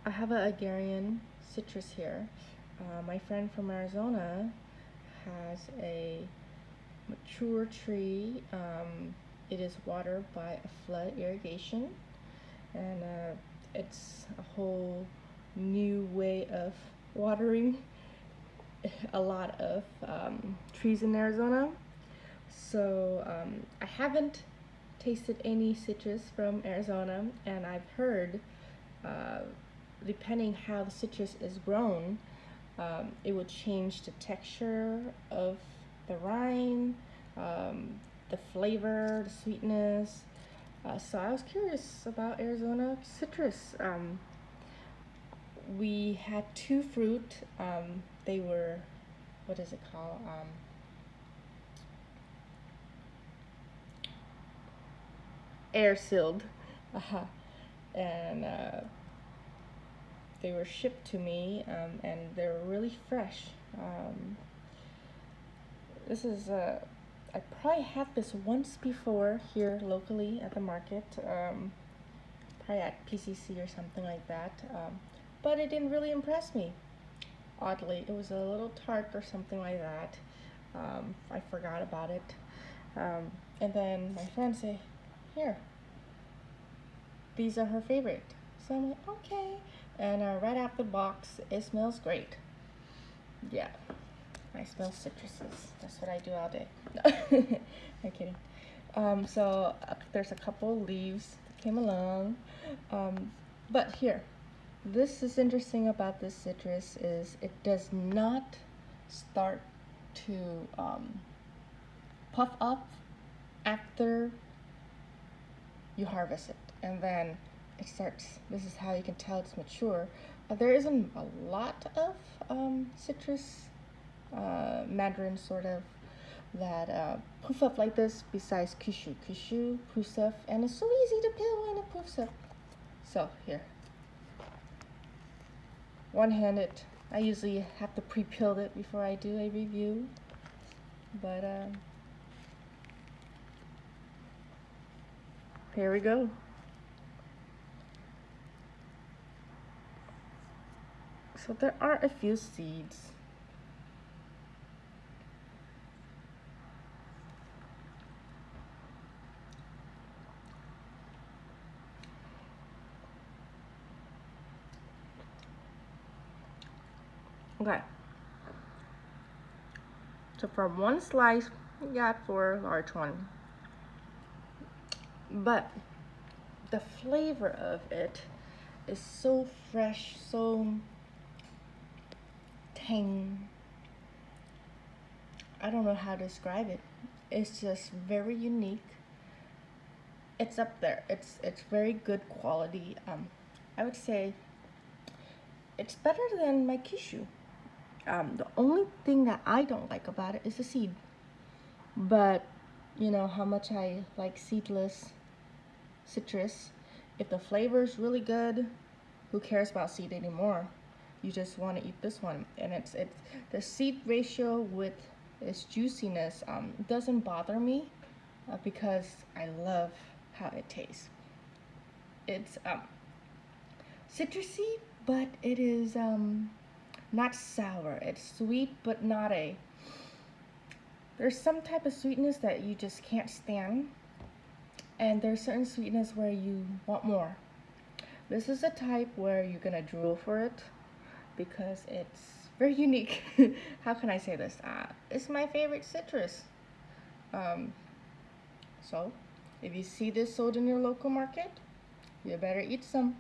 I have an Algerian citrus here. My friend from Arizona has a mature tree. It is watered by a flood irrigation, and it's a whole new way of watering a lot of trees in Arizona. So I haven't tasted any citrus from Arizona, and I've heard, uh, depending how the citrus is grown, it would change the texture of the rind, the flavor, the sweetness. So I was curious about Arizona citrus. We had two fruit. They were, what is it called? Air sealed. Uh-huh. And they were shipped to me, and they're really fresh. This is I probably had this once before here locally at the market, probably at PCC or something like that. But it didn't really impress me. Oddly, it was a little tart or something like that. I forgot about it. And then my friend said, "Here, these are her favorite." So I'm like, okay. And right out the box, it smells great. Yeah, I smell citruses. That's what I do all day. I'm kidding. So there's a couple leaves that came along. But here, this is interesting about this citrus is it does not start to puff up after you harvest it, and then it starts. This is how you can tell it's mature. There isn't a lot of citrus, mandarin sort of, that poof up like this besides kishu. Kishu poofs up, and it's so easy to peel when it poofs up. So here, one-handed. I usually have to pre-peel it before I do a review, but here we go. So there are a few seeds. Okay. So from one slice, we got 4 large one. But the flavor of it is so fresh, so tang. I don't know how to describe it. It's just very unique. It's up there. It's very good quality. I would say it's better than my kishu. The only thing that I don't like about it is the seed. But you know how much I like seedless citrus. If the flavor is really good, who cares about seed anymore? You just want to eat this one, and it's the seed ratio with its juiciness doesn't bother me, because I love how it tastes. It's citrusy, but it is not sour. It's sweet, but not a. There's some type of sweetness that you just can't stand, and there's certain sweetness where you want more. This is a type where you're gonna drool for it because it's very unique. How can I say this? It's my favorite citrus. Um, so, if you see this sold in your local market, you better eat some.